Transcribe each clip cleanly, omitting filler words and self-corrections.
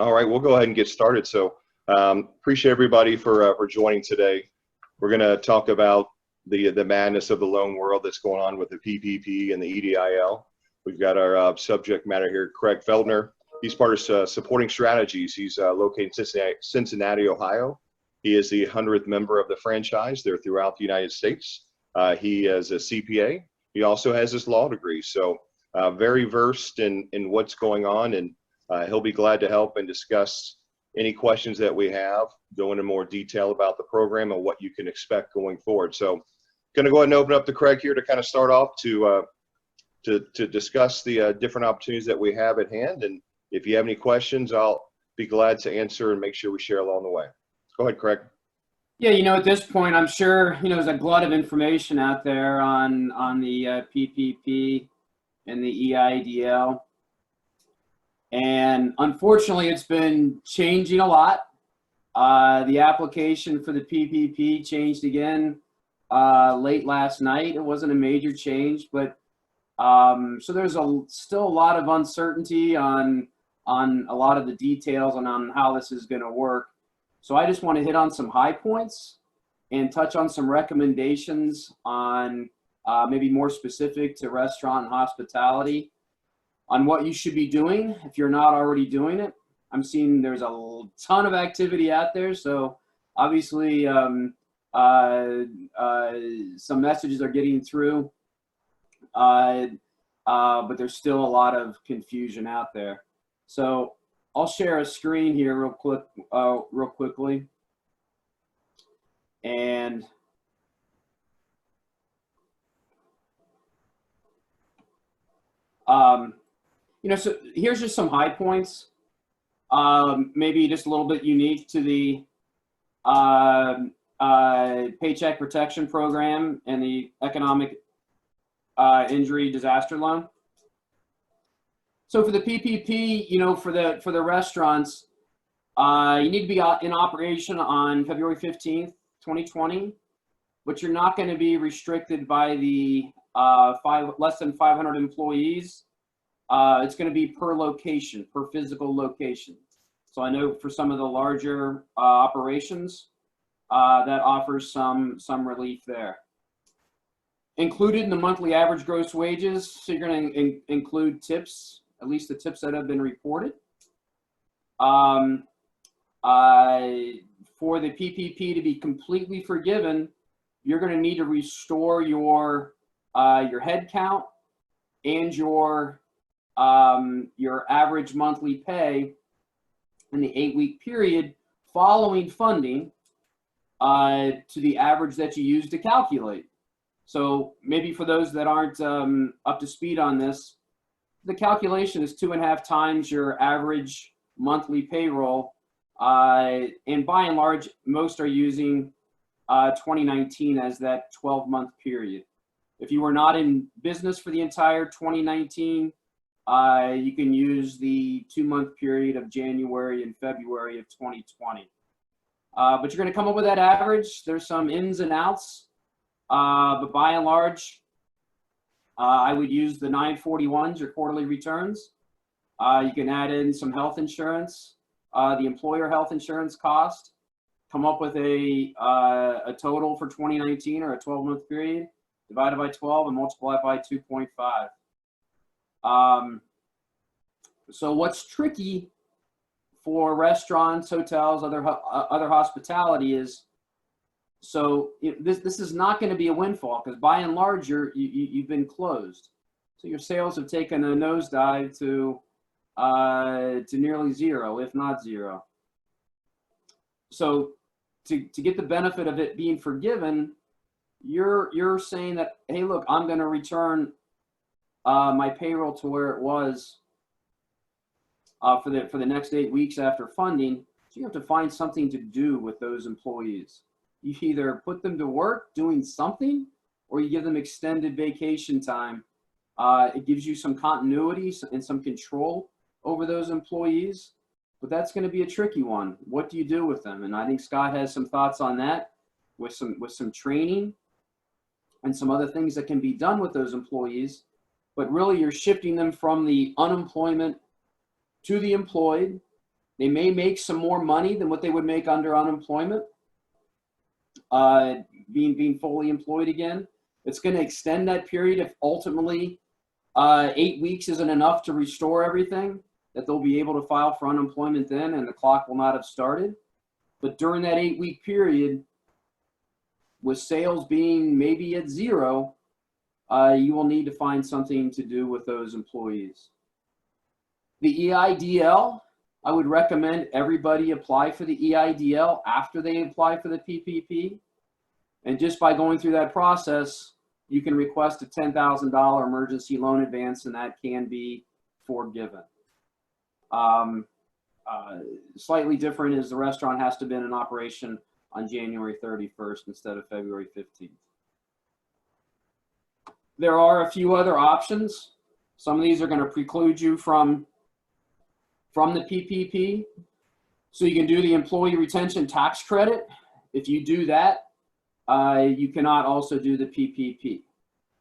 All right, we'll go ahead and get started. So appreciate everybody for joining today. We're going to talk about the madness of the loan world that's going on with the PPP and the EIDL. We've got our subject matter here, Craig Feltner. He's part of Supporting Strategies. He's located in Cincinnati, Ohio. He is the 100th member of the franchise. They're throughout the United States. He is a CPA. He also has his law degree. So very versed in what's going on, and he'll be glad to help and discuss any questions that we have, go into more detail about the program and what you can expect going forward. So going to go ahead and open up to Craig here to kind of start off to discuss the different opportunities that we have at hand. And if you have any questions, I'll be glad to answer and make sure we share along the way. Go ahead, Craig. Yeah, at this point, I'm sure, there's a glut of information out there on the PPP and the EIDL. And unfortunately, it's been changing a lot. The application for the PPP changed again late last night. It wasn't a major change, but so there's still a lot of uncertainty on a lot of the details and on how this is going to work. So I just want to hit on some high points and touch on some recommendations on maybe more specific to restaurant and hospitality on what you should be doing if you're not already doing it. I'm seeing there's a ton of activity out there. So obviously some messages are getting through, but there's still a lot of confusion out there. So I'll share a screen here real quickly. And so here's just some high points, maybe just a little bit unique to the Paycheck Protection Program and the Economic Injury Disaster Loan. So for the PPP, for the restaurants, you need to be in operation on February 15th, 2020, but you're not going to be restricted by the less than 500 employees. It's going to be per location, per physical location. So I know for some of the larger operations, that offers some relief there. Included in the monthly average gross wages, so you're going to include tips, at least the tips that have been reported. For the PPP to be completely forgiven, you're going to need to restore your head count and your average monthly pay in the 8-week period following funding to the average that you used to calculate. So maybe for those that aren't up to speed on this, the calculation is 2.5 times your average monthly payroll. And by and large, most are using 2019 as that 12-month period. If you were not in business for the entire 2019, you can use the 2-month period of January and February of 2020. But you're going to come up with that average. There's some ins and outs, but by and large, I would use the 941s, your quarterly returns. You can add in some health insurance, the employer health insurance cost, come up with a total for 2019 or a 12-month period, divided by 12 and multiply it by 2.5. So what's tricky for restaurants, hotels, other hospitality is, so this is not going to be a windfall because by and large you've been closed. So your sales have taken a nosedive to nearly zero, if not zero. So to get the benefit of it being forgiven, you're saying that, hey, look, I'm going to return my payroll to where it was for the next 8 weeks after funding. So you have to find something to do with those employees. You either put them to work doing something, or you give them extended vacation time. It gives you some continuity and some control over those employees, but that's going to be a tricky one. What do you do with them? And I think Scott has some thoughts on that, with some training and some other things that can be done with those employees. But really, you're shifting them from the unemployment to the employed, They may make some more money than what they would make under unemployment, being fully employed again. It's going to extend that period if ultimately 8 weeks isn't enough to restore everything, that they'll be able to file for unemployment then, and the clock will not have started. But during that 8-week period, with sales being maybe at zero, you will need to find something to do with those employees. The EIDL, I would recommend everybody apply for the EIDL after they apply for the PPP. And just by going through that process, you can request a $10,000 emergency loan advance, and that can be forgiven. Slightly different is the restaurant has to have been in operation on January 31st instead of February 15th. There are a few other options. Some of these are going to preclude you from the PPP. So you can do the employee retention tax credit. If you do that, you cannot also do the PPP.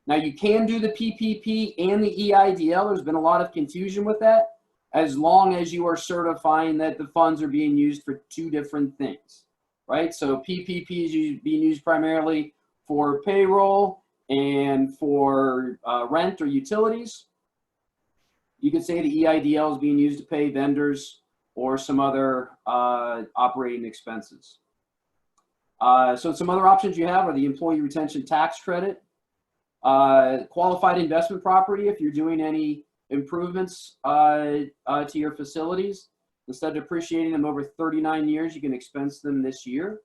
Now you can do the PPP and the EIDL. There's been a lot of confusion with that, as long as you are certifying that the funds are being used for two different things, right? So PPP is being used primarily for payroll and for rent or utilities. You could say the EIDL is being used to pay vendors or some other operating expenses. So some other options you have are the employee retention tax credit, qualified investment property. If you're doing any improvements to your facilities, instead of depreciating them over 39 years, you can expense them this year.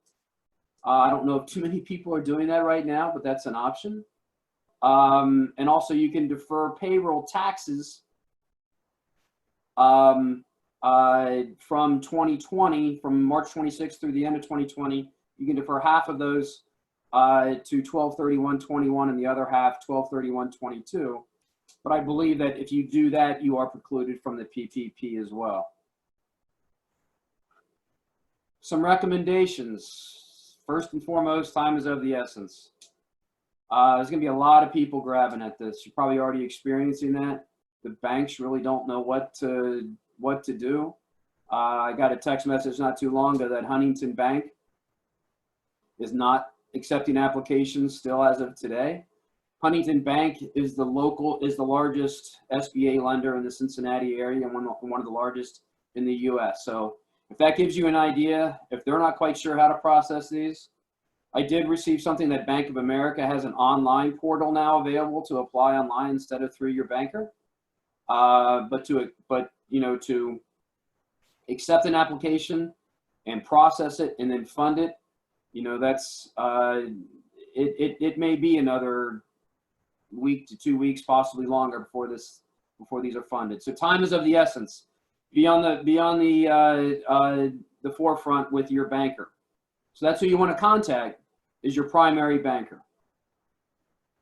I don't know if too many people are doing that right now, but that's an option. And also you can defer payroll taxes from 2020, from March 26th through the end of 2020. You can defer half of those to 12/31/21 and the other half 12/31/22. But I believe that if you do that, you are precluded from the PPP as well. Some recommendations. First and foremost, time is of the essence. There's going to be a lot of people grabbing at this. You're probably already experiencing that. The banks really don't know what to do. I got a text message not too long ago that Huntington Bank is not accepting applications still as of today. Huntington Bank is the largest SBA lender in the Cincinnati area and one of the largest in the U.S. So if that gives you an idea, if they're not quite sure how to process these, I did receive something that Bank of America has an online portal now available to apply online instead of through your banker. But to accept an application and process it and then fund it, that's it may be another week to 2 weeks, possibly longer before these are funded. So time is of the essence. Be on the forefront with your banker. So that's who you want to contact, is your primary banker.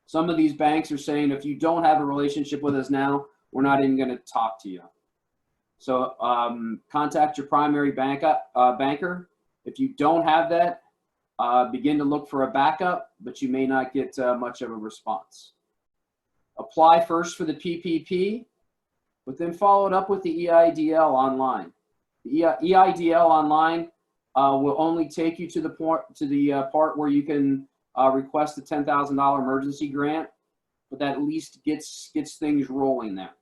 Some of these banks are saying, if you don't have a relationship with us now, we're not even going to talk to you. So contact your primary banker. If you don't have that, begin to look for a backup, but you may not get much of a response. Apply first for the PPP, but then follow it up with the EIDL online. The EIDL online will only take you to the part where you can request a $10,000 emergency grant, but that at least gets things rolling there.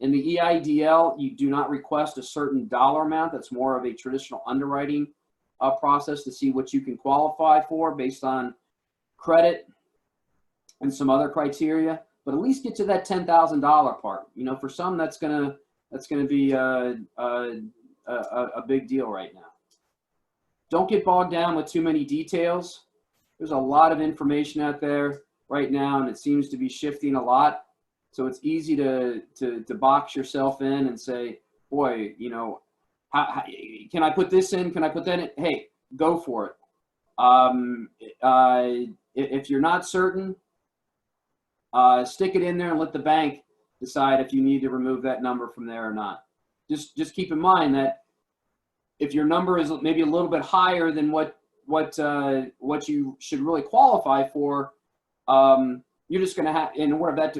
In the EIDL, you do not request a certain dollar amount. That's more of a traditional underwriting process to see what you can qualify for based on credit and some other criteria. But at least get to that $10,000 part. For some, that's gonna be a big deal right now. Don't get bogged down with too many details. There's a lot of information out there right now, and it seems to be shifting a lot. So it's easy to box yourself in and say, boy, how can I put this in? Can I put that in? Hey, go for it. If you're not certain, stick it in there and let the bank decide if you need to remove that number from there or not. Just keep in mind that if your number is maybe a little bit higher than what you should really qualify for, you're just going to have, in order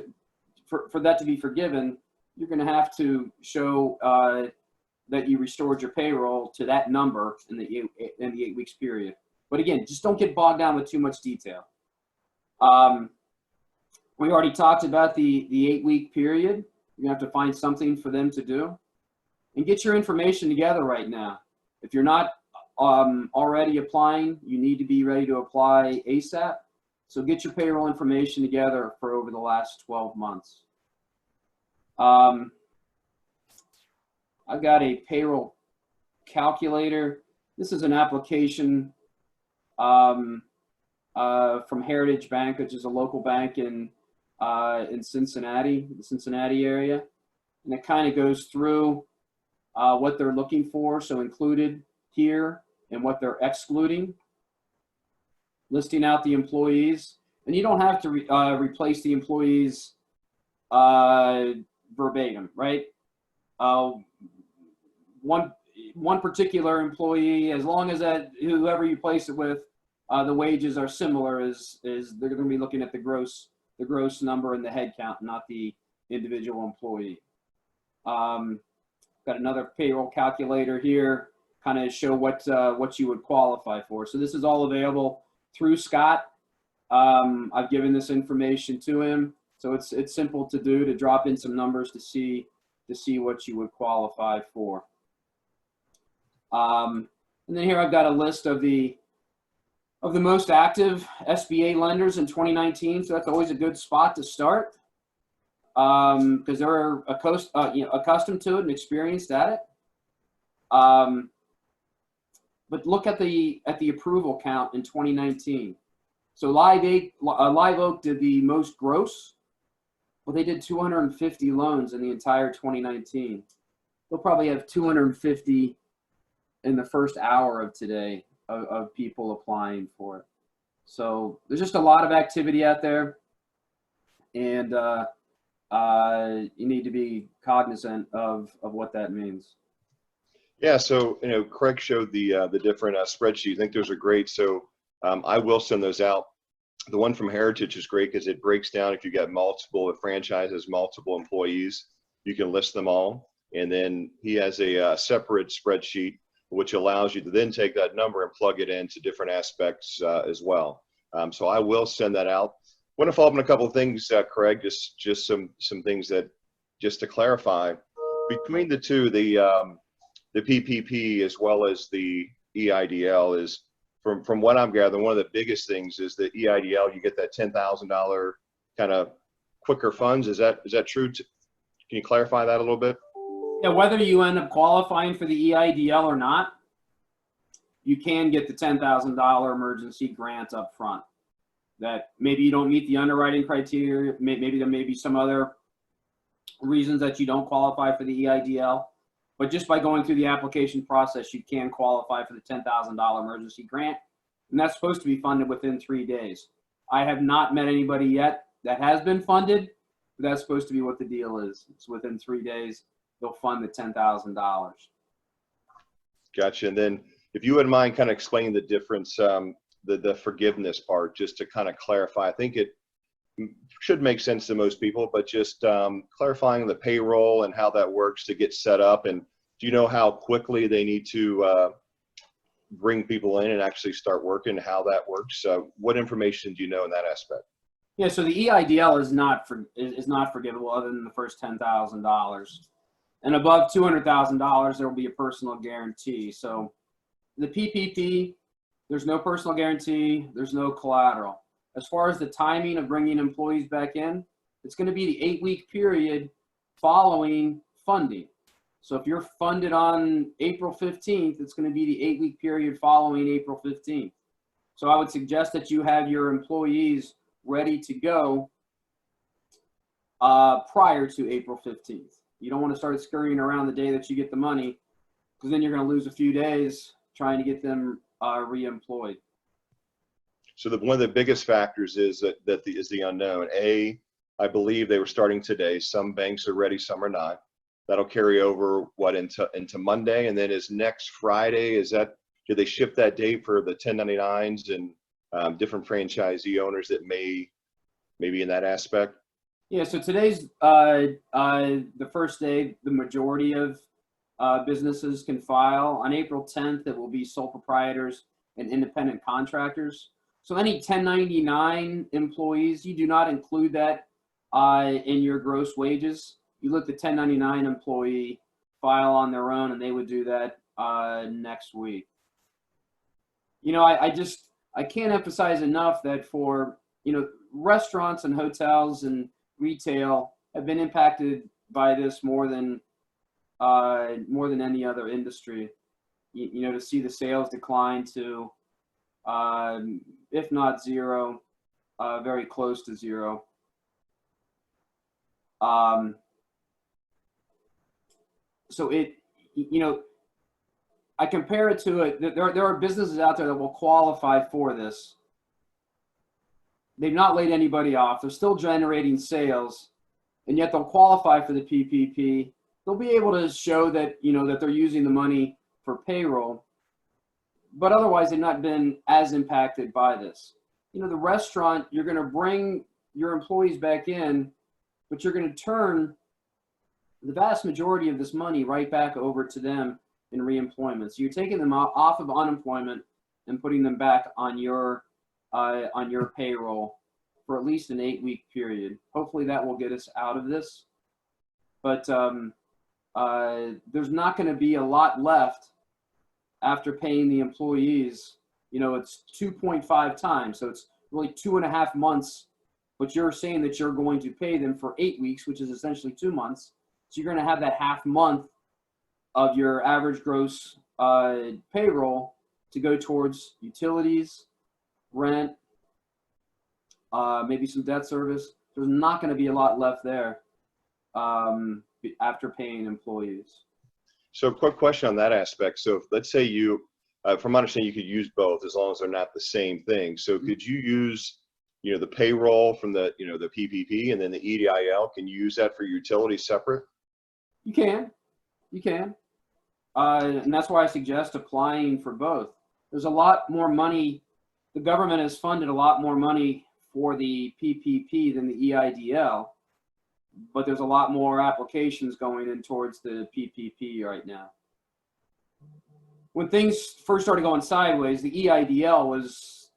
for that to be forgiven, you're going to have to show that you restored your payroll to that number in the 8 weeks period. But again, just don't get bogged down with too much detail. We already talked about the 8-week period. You're gonna have to find something for them to do, and get your information together right now. If you're not already applying, you need to be ready to apply ASAP. So get your payroll information together for over the last 12 months. I've got a payroll calculator. This is an application from Heritage Bank, which is a local bank in Cincinnati, the Cincinnati area. And it kind of goes through what they're looking for, so included here, and what they're excluding, listing out the employees. And you don't have to replace the employees verbatim, right? One particular employee, as long as that whoever you place it with, the wages are similar, is they're going to be looking at the gross number and the head count, not the individual employee. Got another payroll calculator here, kind of show what you would qualify for. So this is all available through Scott. I've given this information to him, so it's simple to do, to drop in some numbers to see what you would qualify for. And then here I've got a list of the most active SBA lenders in 2019. So that's always a good spot to start, because they're accustomed to it and experienced at it. But look at the approval count in 2019. So Live Oak did the most gross. Well, they did 250 loans in the entire 2019. They'll probably have 250 in the first hour of today of people applying for it. So there's just a lot of activity out there, and you need to be cognizant of what that means. Yeah, so Craig showed the different spreadsheets. I think those are great. So I will send those out. The one from Heritage is great because it breaks down if you got multiple franchises, multiple employees, you can list them all. And then he has a separate spreadsheet which allows you to then take that number and plug it into different aspects as well. So I will send that out. I want to follow up on a couple of things, Craig, just some things that, just to clarify, between the two, the PPP as well as the EIDL is, from what I'm gathering, one of the biggest things is the EIDL, you get that $10,000 kind of quicker funds. Is that true? Can you clarify that a little bit? Yeah, whether you end up qualifying for the EIDL or not, you can get the $10,000 emergency grant up front. That maybe you don't meet the underwriting criteria, maybe there may be some other reasons that you don't qualify for the EIDL, but just by going through the application process, you can qualify for the $10,000 emergency grant, and that's supposed to be funded within 3 days. I have not met anybody yet that has been funded, but that's supposed to be what the deal is. It's within 3 days, they'll fund the $10,000. Gotcha. And then if you wouldn't mind kind of explaining the difference, the forgiveness part, just to kind of clarify. I think it should make sense to most people, but just clarifying the payroll and how that works to get set up. And do you know how quickly they need to bring people in and actually start working, how that works? What information do you know in that aspect? Yeah, so the EIDL is not forgivable other than the first $10,000. And above $200,000, there will be a personal guarantee. So the PPP, there's no personal guarantee, there's no collateral. As far as the timing of bringing employees back in, it's going to be the 8-week period following funding. So if you're funded on April 15th, it's going to be the 8-week period following April 15th. So I would suggest that you have your employees ready to go prior to April 15th. You don't want to start scurrying around the day that you get the money, because then you're going to lose a few days trying to get them re-employed. So one of the biggest factors is is the unknown. I believe they were starting today. Some banks are ready, some are not. That'll carry over into Monday, and then is next Friday. Do they ship that date for the 1099s and different franchisee owners that may be in that aspect? Yeah. So today's the first day. The majority of businesses can file. On April 10th, it will be sole proprietors and independent contractors. So any 1099 employees, you do not include that in your gross wages. You let the 1099 employee file on their own, and they would do that next week. You know, I can't emphasize enough that for, you know, restaurants and hotels and retail have been impacted by this more than any other industry. You know, to see the sales decline to, if not zero, very close to zero. So it, you know, I compare it to it. There are businesses out there that will qualify for this. They've not laid anybody off. They're still generating sales, and yet they'll qualify for the PPP. They'll be able to show that, you know, that they're using the money for payroll, but otherwise they've not been as impacted by this. You know, the restaurant, you're going to bring your employees back in, but you're going to turn the vast majority of this money right back over to them in reemployment. So you're taking them off of unemployment and putting them back on your payroll for at least an 8-week period. Hopefully that will get us out of this. But there's not going to be a lot left after paying the employees. You know, it's 2.5 times, so it's really 2.5 months. But you're saying that you're going to pay them for 8 weeks, which is essentially 2 months. So you're going to have that half month of your average gross payroll to go towards utilities, rent, maybe some debt service. There's not going to be a lot left there after paying employees. So quick question on that aspect. So if, let's say you, from my understanding, you could use both as long as they're not the same thing. So could you use, you know, the payroll from the, you know, the PPP and then the EIDL? Can you use that for utilities separate? You can. And that's why I suggest applying for both. There's a lot more money. The government has funded a lot more money for the PPP than the EIDL, but there's a lot more applications going in towards the PPP right now. When things first started going sideways, the EIDL was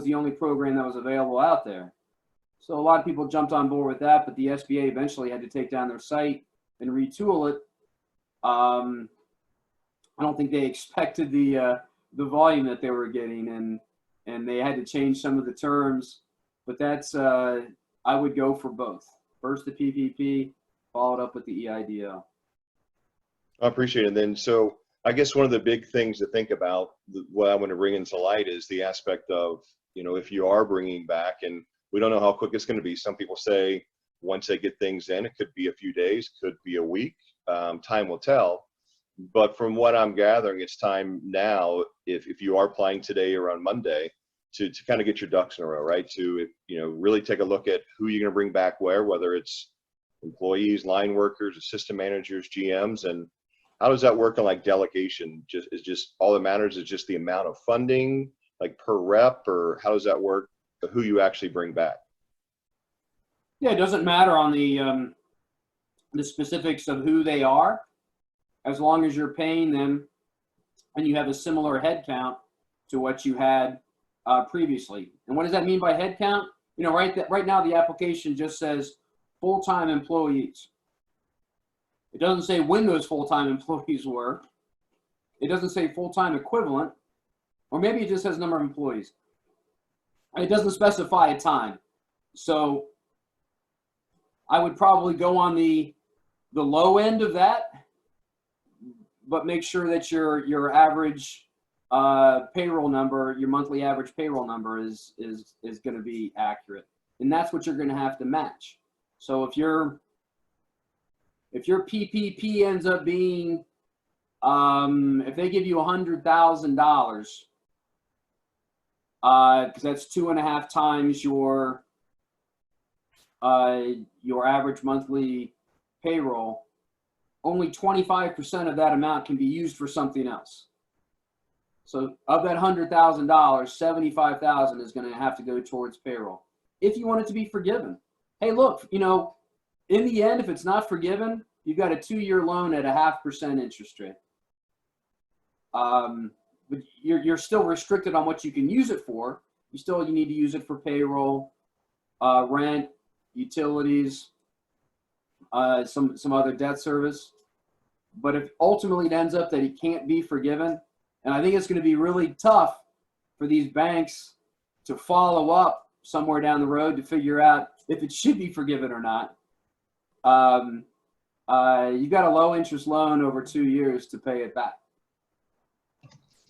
the only program that was available out there. So a lot of people jumped on board with that, but the SBA eventually had to take down their site and retool it. I don't think they expected the volume that they were getting, and they had to change some of the terms. But that's I would go for both. First the PPP, followed up with the EIDL. I appreciate it. And then, so I guess one of the big things to think about, what I want to bring into light, is the aspect of, you know, if you are bringing back, and we don't know how quick it's going to be. Some people say once they get things in, it could be a few days, could be a week. Time will tell. But from what I'm gathering, it's time now, if you are applying today or on Monday, to kind of get your ducks in a row, right? To, you know, really take a look at who you're going to bring back where, whether it's employees, line workers, assistant managers, GMs, and how does that work on like delegation? Just all that matters is just the amount of funding, like per rep, or how does that work? Who you actually bring back? Yeah, it doesn't matter on the specifics of who they are, as long as you're paying them and you have a similar head count to what you had previously. And what does that mean by head count? You know, right now the application just says full-time employees. It doesn't say when those full-time employees were. It doesn't say full-time equivalent, or maybe it just says number of employees. It doesn't specify a time. So I would probably go on the low end of that, but make sure that your average payroll number, your monthly average payroll number is going to be accurate, and that's what you're going to have to match. So if your PPP ends up being, if they give you $100,000, because that's 2.5 times your average monthly payroll, only 25% of that amount can be used for something else. So of that $100,000, $75,000 is going to have to go towards payroll if you want it to be forgiven. Hey, look, you know, in the end, if it's not forgiven, you've got a 2-year loan at a 0.5% interest rate. But you're still restricted on what you can use it for. You need to use it for payroll, rent, utilities, some other debt service. But if ultimately it ends up that it can't be forgiven, and I think it's going to be really tough for these banks to follow up somewhere down the road to figure out if it should be forgiven or not. You've got a low interest loan over 2 years to pay it back.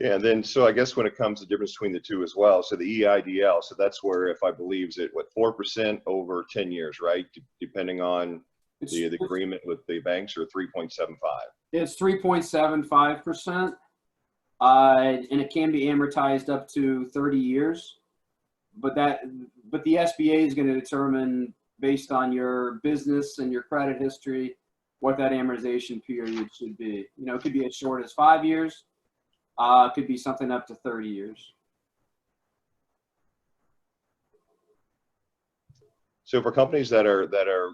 Yeah, and then so I guess when it comes to the difference between the two as well, so the EIDL, so that's where, if I believe, is it what, 4% over 10 years, right? Depending on the agreement with the banks, or 3.75. It's 3.75%, and it can be amortized up to 30 years. But the SBA is going to determine, based on your business and your credit history, what that amortization period should be. You know, it could be as short as 5 years. It could be something up to 30 years. So for companies that are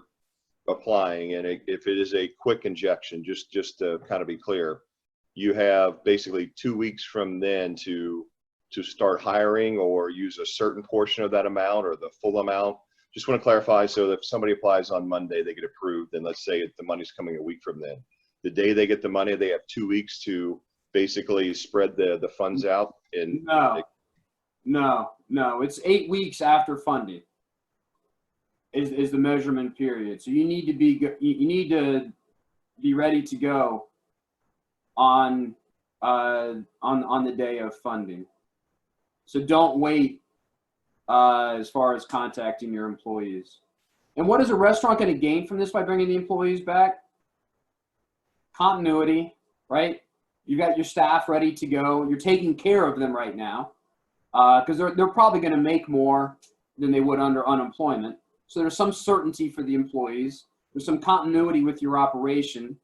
applying, and if it is a quick injection, just to kind of be clear, you have basically 2 weeks from then to start hiring, or use a certain portion of that amount or the full amount. Just want to clarify, so that if somebody applies on Monday, they get approved, and let's say the money's coming a week from then. The day they get the money, they have 2 weeks to basically spread the funds out. And no, it's 8 weeks after funding is the measurement period. So you need to be ready to go on the day of funding. So don't wait as far as contacting your employees. And what is a restaurant going to gain from this by bringing the employees back? Continuity, right? You got your staff ready to go. You're taking care of them right now, because they're probably going to make more than they would under unemployment. So there's some certainty for the employees. There's some continuity with your operation.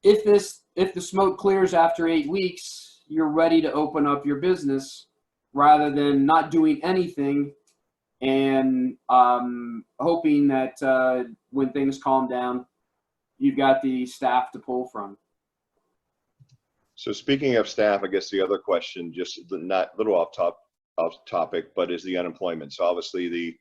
If the smoke clears after 8 weeks, you're ready to open up your business, rather than not doing anything and hoping that when things calm down, you've got the staff to pull from. So speaking of staff, I guess the other question, just not a little off topic, but is the unemployment. So obviously the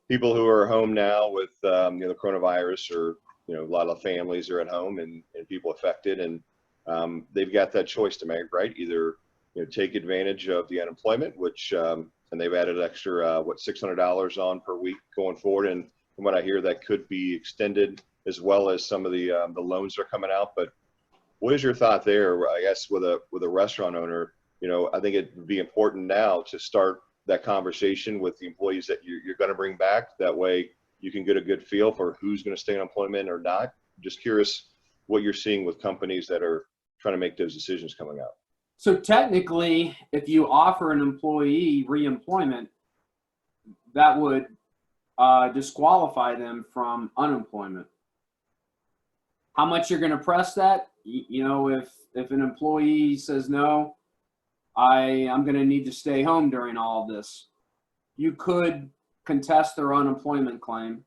people who are home now with the coronavirus, or a lot of families are at home, and people affected, and they've got that choice to make, right? Either take advantage of the unemployment, which and they've added extra $600 on per week going forward, and from what I hear, that could be extended, as well as some of the loans are coming out. But what is your thought there? I guess with a restaurant owner, I think it'd be important now to start that conversation with the employees that you're going to bring back. That way you can get a good feel for who's going to stay in employment or not. Just curious what you're seeing with companies that are trying to make those decisions coming up. So technically, if you offer an employee reemployment, that would disqualify them from unemployment. How much you're going to press that? If an employee says, no, I'm going to need to stay home during all of this, you could contest their unemployment claim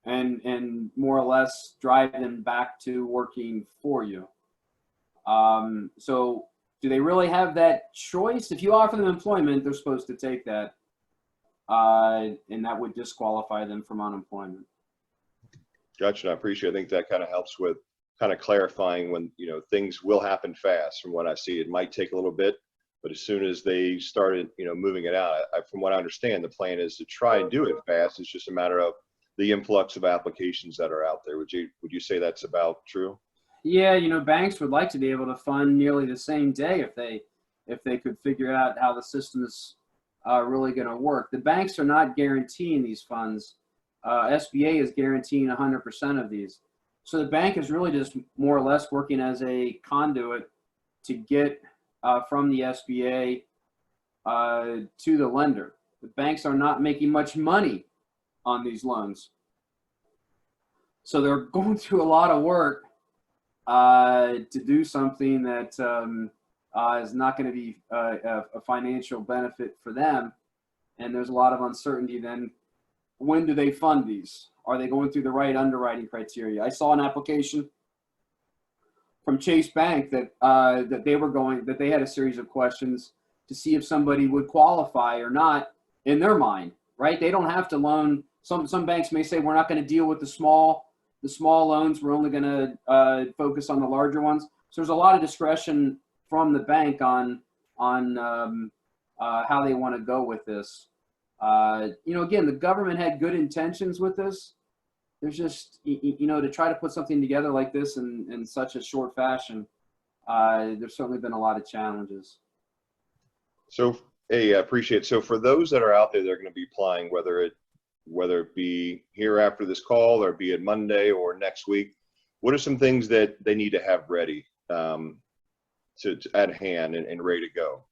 and more or less drive them back to working for you. So do they really have that choice? If you offer them employment, they're supposed to take that, and that would disqualify them from unemployment. Gotcha. I appreciate it. I think that kind of helps with kind of clarifying when, things will happen fast. From what I see, it might take a little bit, but as soon as they started, moving it out, from what I understand, the plan is to try and do it fast. It's just a matter of the influx of applications that are out there. Would you say that's about true? Yeah, banks would like to be able to fund nearly the same day if they could figure out how the system is really going to work. The banks are not guaranteeing these funds. SBA is guaranteeing 100% of these. So the bank is really just more or less working as a conduit to get from the SBA to the lender. The banks are not making much money on these loans. So they're going through a lot of work to do something that is not going to be a financial benefit for them. And there's a lot of uncertainty then when do they fund these? Are they going through the right underwriting criteria? I saw an application from Chase Bank that that they had a series of questions to see if somebody would qualify or not in their mind, right? They don't have to loan. Some banks may say we're not going to deal with the small loans. We're only going to focus on the larger ones. So there's a lot of discretion from the bank on how they want to go with this. Again, the government had good intentions with this. There's just, to try to put something together like this in such a short fashion, there's certainly been a lot of challenges. So, hey, I appreciate it. So for those that are out there that are going to be applying, whether it be here after this call or be it Monday or next week, what are some things that they need to have ready to at hand and ready to go?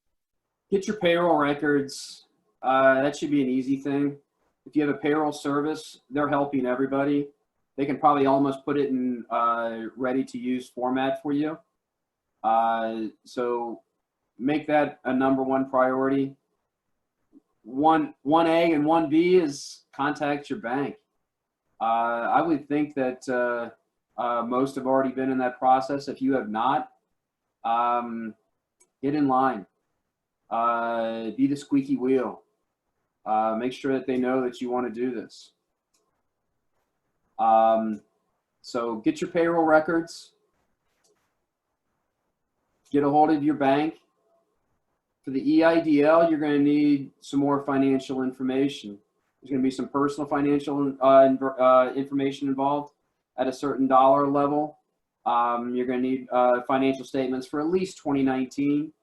Get your payroll records. That should be an easy thing. If you have a payroll service, they're helping everybody. They can probably almost put it in ready-to-use format for you. So make that a #1 priority. 1A and 1B is contact your bank. I would think that most have already been in that process. If you have not, get in line. Be the squeaky wheel. Make sure that they know that you want to do this. So get your payroll records. Get a hold of your bank. For the EIDL, you're going to need some more financial information. There's going to be some personal financial information involved at a certain dollar level. You're going to need financial statements for at least 2019,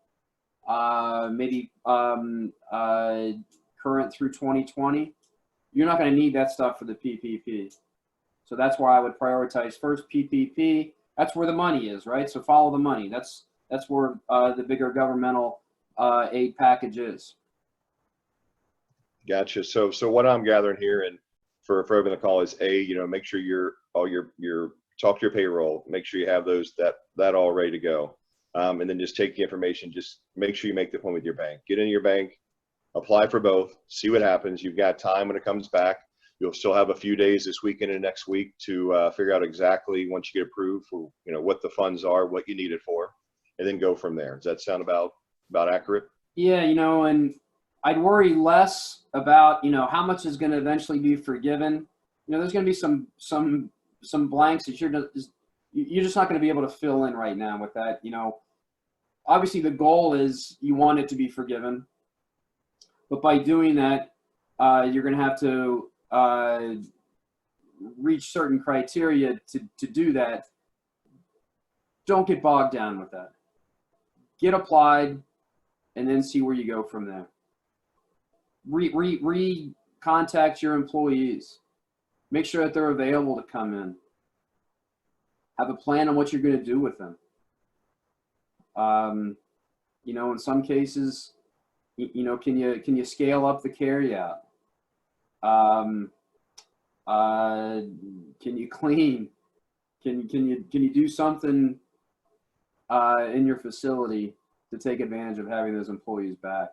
maybe current through 2020. You're not going to need that stuff for the PPP. So that's why I would prioritize first PPP. That's where the money is, right? So follow the money. That's where the bigger governmental aid package is. Gotcha. So what I'm gathering here, and for everyone on the call, is make sure your talk to your payroll, make sure you have that all ready to go, and then just take the information. Just make sure you make the appointment with your bank. Get into your bank, apply for both, see what happens. You've got time when it comes back. You'll still have a few days this weekend and next week to figure out exactly, once you get approved, for what the funds are, what you need it for, and then go from there. Does that sound about accurate? Yeah, and I'd worry less about how much is going to eventually be forgiven. There's going to be some blanks that you're just not going to be able to fill in right now with that. Obviously the goal is you want it to be forgiven, but by doing that, you're going to have to reach certain criteria to do that. Don't get bogged down with that. Get applied, and then see where you go from there. Contact your employees. Make sure that they're available to come in. Have a plan on what you're going to do with them. In some cases, can you scale up the carry out? Can you clean? Can you do something in your facility to take advantage of having those employees back?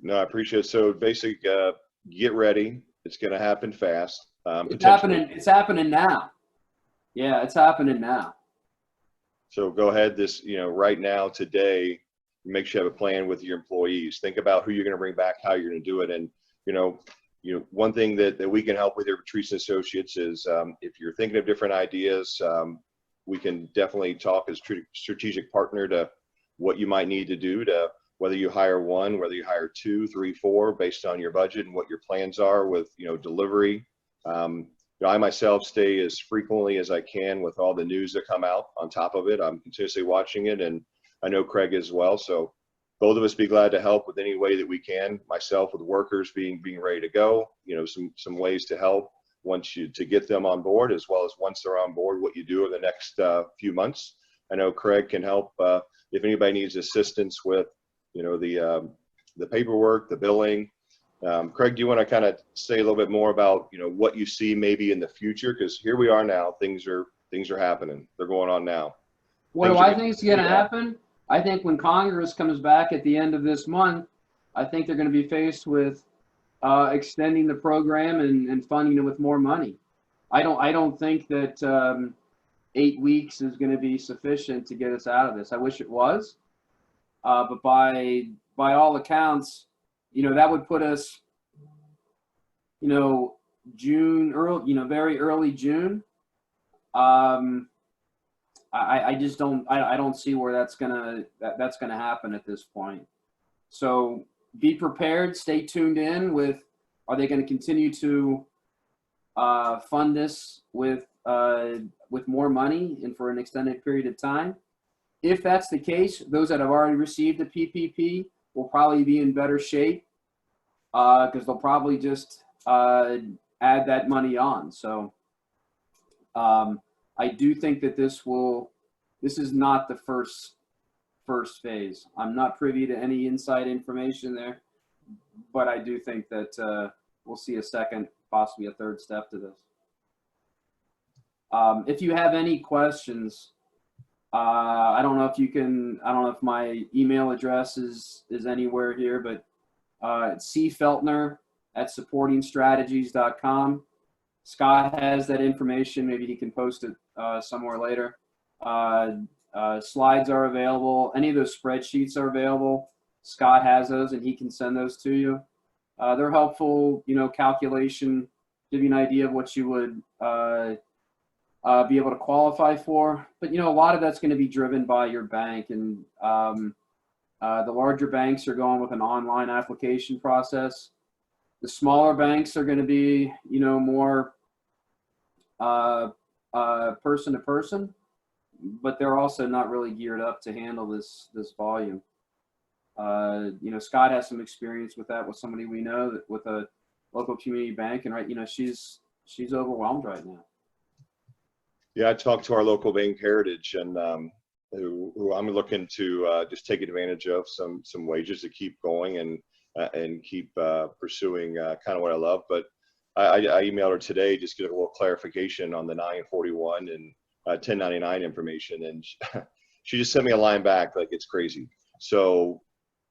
No, I appreciate it. So basically, get ready. It's going to happen fast. It's happening now. Yeah, it's happening now. So go ahead right now, today, make sure you have a plan with your employees. Think about who you're going to bring back, how you're going to do it. And, one thing that we can help with here at Patrice Associates is if you're thinking of different ideas, we can definitely talk as strategic partner to what you might need to do to, whether you hire one, whether you hire 2, 3, 4, based on your budget and what your plans are with, delivery. I myself stay as frequently as I can with all the news that come out. On top of it, I'm continuously watching it, and I know Craig as well. So both of us be glad to help with any way that we can. Myself with workers being ready to go, some ways to help to get them on board, as well as once they're on board, what you do over the next few months. I know Craig can help if anybody needs assistance with, the paperwork, the billing. Craig, do you want to kind of say a little bit more about, what you see maybe in the future? Because here we are now, things are happening. They're going on now. What do I think is going to happen? I think when Congress comes back at the end of this month, I think they're going to be faced with extending the program and funding it with more money. I don't think that 8 weeks is going to be sufficient to get us out of this. I wish it was, but by all accounts, that would put us, June, very early June. I just don't see where that's gonna happen at this point. So be prepared, stay tuned in with, are they going to continue to fund this with more money and for an extended period of time? If that's the case, those that have already received the PPP will probably be in better shape because they'll probably just add that money on. So I do think that this is not the first phase. I'm not privy to any inside information there, but I do think that we'll see a second, possibly a third step to this. If you have any questions, I don't know if my email address is anywhere here, but it's cfeltner@supportingstrategies.com. Scott has that information. Maybe he can post it somewhere later. Slides are available. Any of those spreadsheets are available. Scott has those and he can send those to you. They're helpful, calculation, give you an idea of what you would be able to qualify for. But, a lot of that's going to be driven by your bank. And the larger banks are going with an online application process. The smaller banks are going to be, more person to person, but they're also not really geared up to handle this volume. Scott has some experience with that with somebody we know, that with a local community bank, and she's overwhelmed right now. Yeah, I talked to our local bank, Heritage, and who I'm looking to just take advantage of some wages to keep going and keep pursuing kind of what I love. But I emailed her today just to get a little clarification on the 941 and 1099 information, and she just sent me a line back like it's crazy. So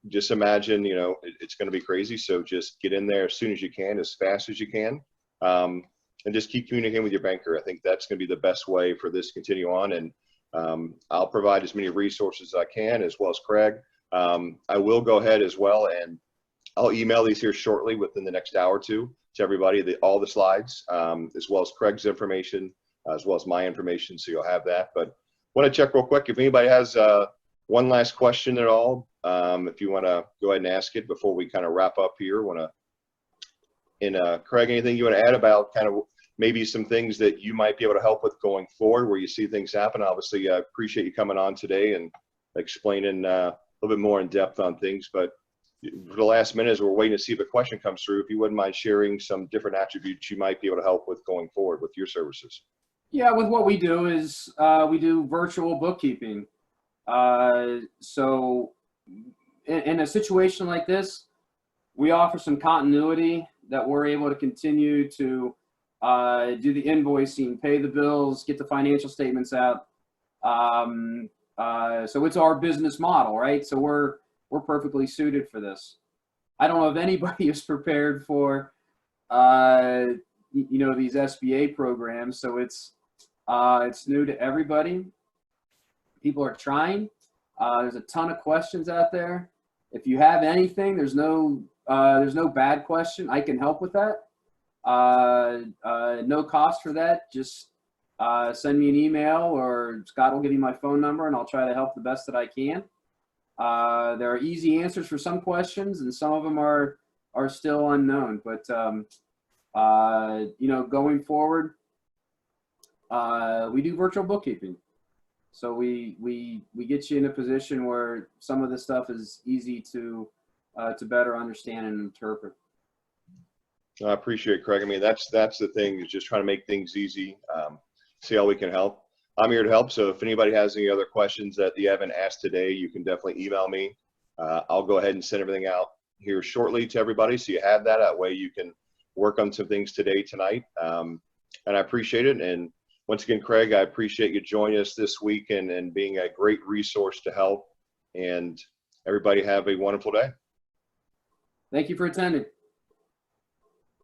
just imagine, it's going to be crazy. So just get in there as soon as you can, as fast as you can, and just keep communicating with your banker. I think that's going to be the best way for this to continue on. And I'll provide as many resources as I can, as well as Craig. I will go ahead as well, and I'll email these here shortly within the next hour or two to everybody, all the slides, as well as Craig's information, as well as my information, so you'll have that. But want to check real quick if anybody has one last question at all. If you want to go ahead and ask it before we kind of wrap up here. Craig, anything you want to add about kind of maybe some things that you might be able to help with going forward, where you see things happen? Obviously, I appreciate you coming on today and explaining a little bit more in depth on things. But for the last minute, as we're waiting to see if a question comes through, if you wouldn't mind sharing some different attributes you might be able to help with going forward with your services. Yeah, with what we do is we do virtual bookkeeping. So in a situation like this, we offer some continuity that we're able to continue to do the invoicing, pay the bills, get the financial statements out. So it's our business model, right? So we're perfectly suited for this. I don't know if anybody is prepared for these SBA programs. So it's new to everybody. People are trying. There's a ton of questions out there. If you have anything, there's no bad question. I can help with that. No cost for that. Just send me an email, or Scott will give you my phone number, and I'll try to help the best that I can. There are easy answers for some questions, and some of them are still unknown. But going forward, we do virtual bookkeeping. So we get you in a position where some of this stuff is easy to better understand and interpret. I appreciate it, Craig. I mean, that's the thing, is just trying to make things easy, see how we can help. I'm here to help. So if anybody has any other questions that you haven't asked today, you can definitely email me. I'll go ahead and send everything out here shortly to everybody, so you have that. That way you can work on some things today, tonight. And I appreciate it. And once again, Craig, I appreciate you joining us this week and being a great resource to help. And everybody have a wonderful day. Thank you for attending.